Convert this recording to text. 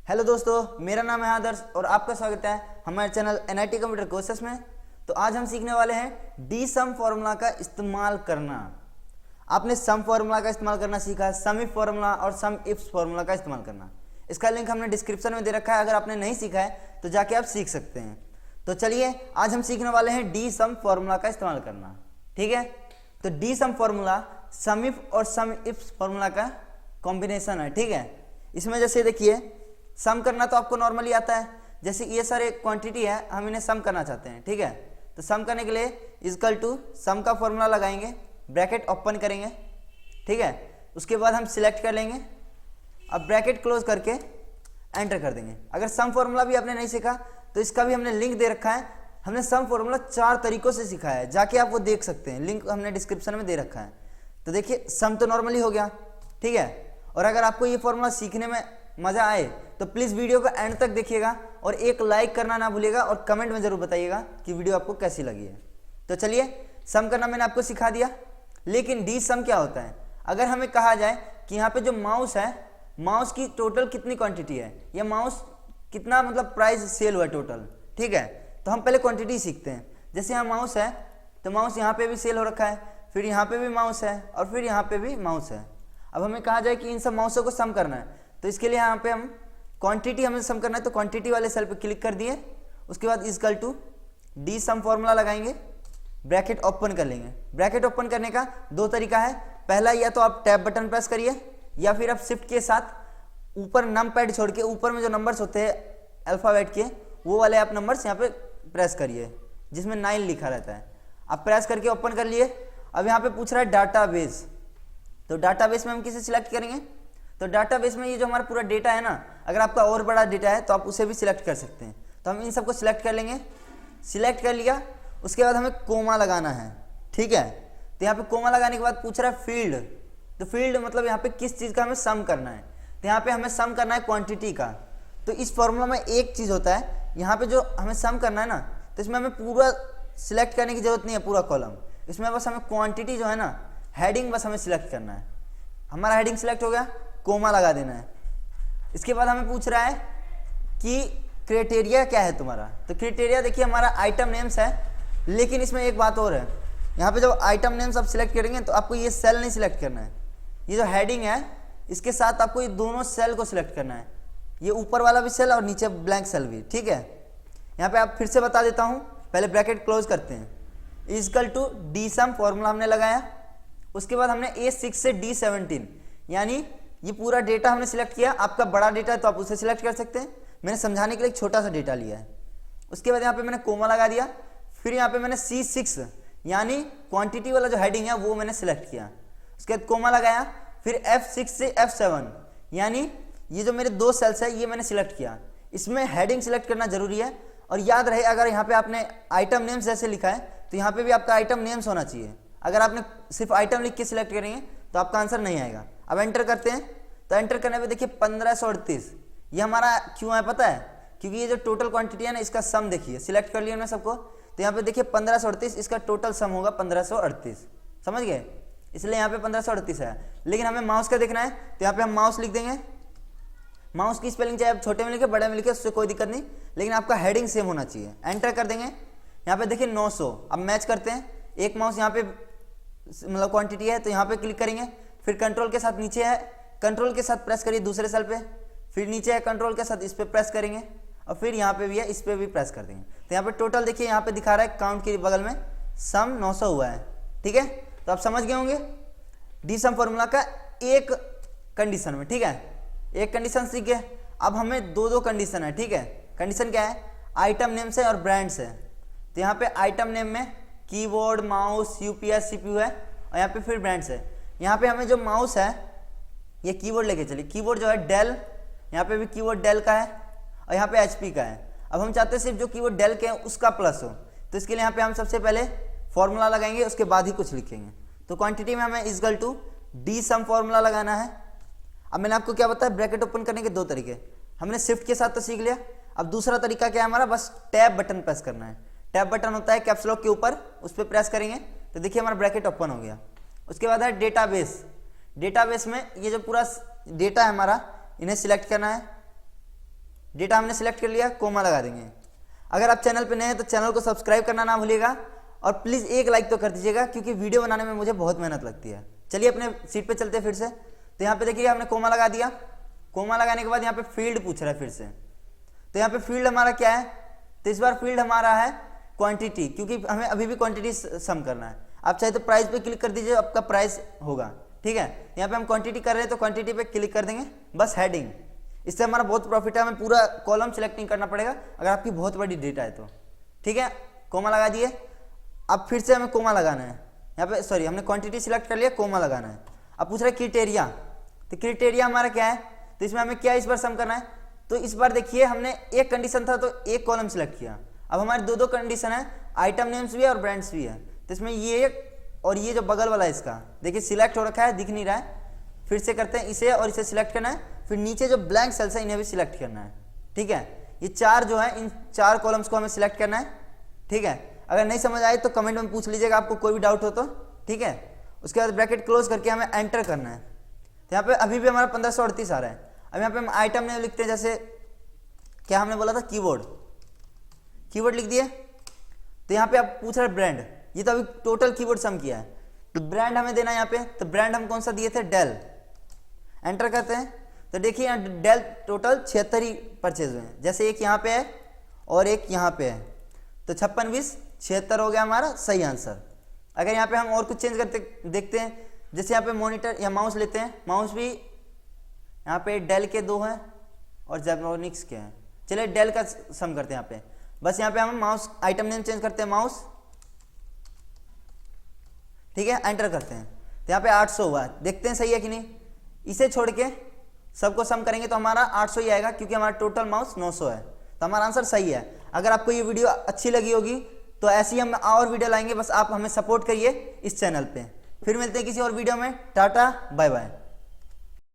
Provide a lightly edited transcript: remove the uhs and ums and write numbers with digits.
Hello दोस्तों, मेरा नाम है आदर्श और आपका स्वागत है हमारे चैनल एनआईटी कंप्यूटर कोर्सेस में। तो आज हम सीखने वाले हैं डी सम फॉर्मूला का इस्तेमाल करना। आपने सम फॉर्मूला का इस्तेमाल करना सीखा, सम इफ फॉर्मूला और सम इफ फॉर्मूला का इस्तेमाल करना। इसका लिंक हमने डिस्क्रिप्शन में दे रखा है, अगर आपने नहीं सीखा है तो जाके आप सीख सकते हैं। तो चलिए आज हम सीखने वाले हैं डी सम फॉर्मूला का इस्तेमाल करना। ठीक है, तो the sum formula sum if और सम इफ फॉर्मूला का कॉम्बिनेशन है। ठीक है, इसमें जैसे देखिए सम करना तो आपको नॉर्मली आता है। जैसे ये सारे क्वांटिटी है, हम इन्हें सम करना चाहते हैं। ठीक है, तो सम करने के लिए इक्वल टू सम का फॉर्मूला लगाएंगे, ब्रैकेट ओपन करेंगे। ठीक है, उसके बाद हम सिलेक्ट कर लेंगे, अब ब्रैकेट क्लोज करके एंटर कर देंगे। अगर सम फॉर्मूला भी आपने नहीं सीखा तो इसका भी हमने लिंक दे रखा है। हमने सम फॉर्मूला 4 तरीकों से सीखा है, जाके आप वो देख सकते हैं, लिंक हमने डिस्क्रिप्शन में दे रखा है। तो देखिए सम तो नॉर्मली हो गया। ठीक है, और अगर आपको ये फॉर्मूला सीखने में मजा आए तो प्लीज वीडियो को एंड तक देखिएगा और एक लाइक करना ना भूलिएगा और कमेंट में जरूर बताइएगा कि वीडियो आपको कैसी लगी है। तो चलिए सम करना मैंने आपको सिखा दिया, लेकिन डी सम क्या होता है। अगर हमें कहा जाए कि यहाँ पे जो माउस है, माउस की टोटल कितनी क्वांटिटी है, या माउस कितना मतलब प्राइस सेल हुआ टोटल। ठीक है, तो हम पहले क्वांटिटी सीखते हैं। जैसे यहाँ माउस है तो माउस यहाँ पे भी सेल हो रखा है, फिर यहाँ पे भी माउस है और फिर यहाँ पे भी माउस है। अब हमें कहा जाए कि इन सब माउसों को सम करना है, तो इसके लिए यहाँ पे हम क्वांटिटी हमें सम करना है, तो क्वांटिटी वाले सेल पे क्लिक कर दिए। उसके बाद equal to the sum formula लगाएंगे, ब्रैकेट ओपन कर लेंगे। ब्रैकेट ओपन करने का 2 तरीका है। पहला, या तो आप टैब बटन प्रेस करिए या फिर आप शिफ्ट के साथ ऊपर नम पैड छोड़ के ऊपर में जो नंबर्स होते हैं अल्फाबेट के, वो वाले आप नंबर्स यहाँ पे प्रेस करिए जिसमें 9 लिखा रहता है। आप प्रेस करके ओपन कर लिए। अब यहाँ पे पूछ रहा है डाटाबेस, तो डाटाबेस में हम किसे सिलेक्ट करेंगे। तो डाटाबेस में ये जो हमारा पूरा डेटा है ना, अगर आपका और बड़ा डेटा है तो आप उसे भी सिलेक्ट कर सकते हैं। तो हम इन सबको सिलेक्ट कर लेंगे। सिलेक्ट कर लिया, उसके बाद हमें कोमा लगाना है। ठीक है, तो यहाँ पे कोमा लगाने के बाद पूछ रहा है फील्ड, तो फील्ड मतलब यहाँ पे किस चीज़ का हमें सम करना है। तो यहाँ पे हमें सम करना है क्वांटिटी का। तो इस फॉर्मूला में एक चीज़ होता है, यहाँ पे जो हमें सम करना है ना, तो इसमें हमें पूरा सिलेक्ट करने की जरूरत नहीं है, पूरा कॉलम। इसमें बस हमें क्वांटिटी जो है ना, हेडिंग बस हमें सिलेक्ट करना है। हमारा हेडिंग सिलेक्ट हो गया, कोमा लगा देना है। इसके बाद हमें पूछ रहा है कि क्राइटेरिया क्या है तुम्हारा। तो क्राइटेरिया देखिए हमारा आइटम नेम्स है, लेकिन इसमें एक बात और है। यहाँ पे जब आइटम नेम्स आप सिलेक्ट करेंगे तो आपको ये सेल नहीं सिलेक्ट करना है। ये जो हेडिंग है इसके साथ आपको ये दोनों सेल को सिलेक्ट करना है, ये ऊपर वाला भी सेल और नीचे ब्लैंक सेल भी। ठीक है, यहाँ पे आप फिर से बता देता हूँ, पहले ब्रैकेट क्लोज करते हैं। Equal to the sum formula हमने लगाया, उसके बाद हमने A6 से D17 यानी ये पूरा डेटा हमने सिलेक्ट किया। आपका बड़ा डेटा है तो आप उसे सिलेक्ट कर सकते हैं, मैंने समझाने के लिए एक छोटा सा डेटा लिया है। उसके बाद यहाँ पे मैंने कोमा लगा दिया, फिर यहाँ पे मैंने C6 यानी क्वांटिटी वाला जो हेडिंग है वो मैंने सिलेक्ट किया। उसके बाद कोमा लगाया, फिर F6 से F7 यानी ये जो मेरे 2 सेल्स है ये मैंने सिलेक्ट किया। इसमें हेडिंग सिलेक्ट करना जरूरी है, और याद रहे अगर यहाँ पे आपने आइटम नेम्स जैसे लिखा है तो यहाँ पे भी आपका आइटम नेम्स होना चाहिए। अगर आपने सिर्फ आइटम लिख के सिलेक्ट करेंगे तो आपका आंसर नहीं आएगा। अब एंटर करते हैं, तो एंटर करने पे देखिए 1538 ये हमारा क्यों है पता है, क्योंकि ये जो टोटल क्वांटिटी है ना इसका सम देखिए, सिलेक्ट कर लिया मैं सबको। तो यहाँ पे देखिए 1538, इसका टोटल सम होगा 1538। समझ गए, इसलिए यहाँ पे 1538 है। लेकिन हमें माउस का देखना है, तो यहाँ पे हम माउस लिख देंगे। माउस की स्पेलिंग चाहे आप छोटे में लिखे बड़े में लिखे उससे कोई दिक्कत नहीं, लेकिन आपका हेडिंग सेम होना चाहिए। एंटर कर देंगे, यहाँ पे देखिए 900। अब मैच करते हैं, एक माउस यहाँ पे मतलब क्वांटिटी है तो यहाँ पे क्लिक करेंगे, फिर कंट्रोल के साथ नीचे है, कंट्रोल के साथ प्रेस करिए दूसरे सेल पे, फिर नीचे है कंट्रोल के साथ इस पे प्रेस करेंगे, और फिर यहाँ पे भी है इस पे भी प्रेस कर देंगे। तो यहाँ पे टोटल देखिए यहाँ पे दिखा रहा है काउंट के बगल में सम 900 हुआ है। ठीक है, तो आप समझ गए होंगे डी सम फॉर्मूला का एक कंडीशन में। ठीक है, एक कंडीशन सीख गए। अब हमें 2 कंडीशन है। ठीक है, कंडीशन क्या है, आइटम नेम से और ब्रांड्स है। तो यहाँ पे आइटम नेम में कीबोर्ड, माउस, यूपीएस, सीपीयू है, और यहाँ पे फिर ब्रांड्स है। यहाँ पे हमें जो माउस है ये कीबोर्ड लेके चलिए। कीबोर्ड जो है डेल, यहाँ पे भी कीबोर्ड डेल का है, और यहाँ पे एचपी का है। अब हम चाहते हैं सिर्फ जो कीबोर्ड डेल के हैं उसका प्लस हो, तो इसके लिए यहाँ पे हम सबसे पहले फॉर्मूला लगाएंगे, उसके बाद ही कुछ लिखेंगे। तो क्वांटिटी में हमें equal to the sum formula लगाना है। अब मैंने आपको क्या बताया, ब्रैकेट ओपन करने के 2 तरीके हमने शिफ्ट के साथ तो सीख लिया। अब दूसरा तरीका क्या है हमारा, बस टैब बटन प्रेस करना है। टैब बटन होता है कैप्स लॉक के ऊपर, उस पर प्रेस करेंगे तो देखिए हमारा ब्रैकेट ओपन हो गया। उसके बाद है डेटाबेस। डेटाबेस में ये जो पूरा डेटा है हमारा, इन्हें सिलेक्ट करना है। डेटा हमने सिलेक्ट कर लिया, कोमा लगा देंगे। अगर आप चैनल पे नए हैं तो चैनल को सब्सक्राइब करना ना भूलिएगा और प्लीज़ एक लाइक तो कर दीजिएगा, क्योंकि वीडियो बनाने में मुझे बहुत मेहनत लगती है। चलिए अपने सीट पे चलते हैं फिर से। तो यहाँ पे देखिए हमने कोमा लगा दिया। कोमा लगाने के बाद यहाँ पे फील्ड पूछ रहा है फिर से। तो यहाँ पे फील्ड हमारा क्या है, तो इस बार फील्ड हमारा है क्वांटिटी, क्योंकि हमें अभी भी क्वांटिटी सम करना है। आप चाहे तो प्राइस पे क्लिक कर दीजिए, आपका प्राइस होगा, ठीक है। यहाँ पे हम क्वांटिटी कर रहे हैं तो क्वांटिटी पे क्लिक कर देंगे, बस हेडिंग। इससे हमारा बहुत प्रॉफिट है, हमें पूरा कॉलम सिलेक्ट नहीं करना पड़ेगा अगर आपकी बहुत बड़ी डेटा है तो, ठीक है। कोमा लगा दिए। अब फिर से हमें कोमा लगाना है यहाँ पे, सॉरी हमने क्वांटिटी सिलेक्ट कर लिया, कोमा लगाना है। अब पूछ रहा है क्राइटेरिया, तो क्राइटेरिया हमारा क्या है, तो इसमें हमें क्या इस बार सम करना है। तो इस बार देखिए हमने एक कंडीशन था तो एक कॉलम सिलेक्ट किया, अब हमारे दो कंडीशन है, आइटम नेम्स भी है और ब्रांड्स भी है। तो इसमें ये और ये जो बगल वाला है इसका देखिए सिलेक्ट हो रखा है, दिख नहीं रहा है। फिर से करते हैं इसे और इसे सिलेक्ट करना है, फिर नीचे जो ब्लैंक सेल्स है इन्हें भी सिलेक्ट करना है, ठीक है। ये चार जो है, इन चार कॉलम्स को हमें सिलेक्ट करना है, ठीक है। अगर नहीं समझ आए तो कमेंट में पूछ लीजिएगा, आपको कोई भी डाउट हो तो, ठीक है। उसके बाद ब्रैकेट क्लोज करके हमें एंटर करना है। तो यहाँ पे अभी भी हमारा 1538 आ रहा है। अब यहाँ पे हम आइटम नेम लिखते हैं, जैसे क्या हमने बोला था, कीवर्ड, कीवर्ड लिख दिए। तो यहाँ पे आप पूछ रहे ब्रांड, ये तो अभी टोटल कीवर्ड सम किया है, तो ब्रांड हमें देना है यहाँ पे। तो ब्रांड हम कौन सा दिए थे, डेल। एंटर करते हैं तो देखिए यहाँ डेल टोटल 76 ही परचेज हुए हैं, जैसे एक यहाँ पे है और एक यहाँ पे है, तो 56 20 76 हो गया हमारा सही आंसर। अगर यहाँ पे हम और कुछ चेंज करते देखते हैं, जैसे यहाँ पे मॉनिटर या माउस लेते हैं, माउस भी यहाँ पे डेल के 2 हैं और जेब्रॉनिक्स के हैं। चलिए डेल का सम करते हैं यहाँ पे, बस यहाँ पे हम माउस आइटम नेम चेंज करते हैं, माउस, ठीक है। एंटर करते हैं तो यहाँ पे 800 हुआ, देखते हैं सही है कि नहीं। इसे छोड़ के सबको सम करेंगे तो हमारा 800 ही आएगा, क्योंकि हमारा टोटल माउस 900 है, तो हमारा आंसर सही है। अगर आपको ये वीडियो अच्छी लगी होगी तो ऐसी ही हम और वीडियो लाएंगे, बस आप हमें सपोर्ट करिए इस चैनल पे। फिर मिलते हैं किसी और वीडियो में, टाटा बाय बाय।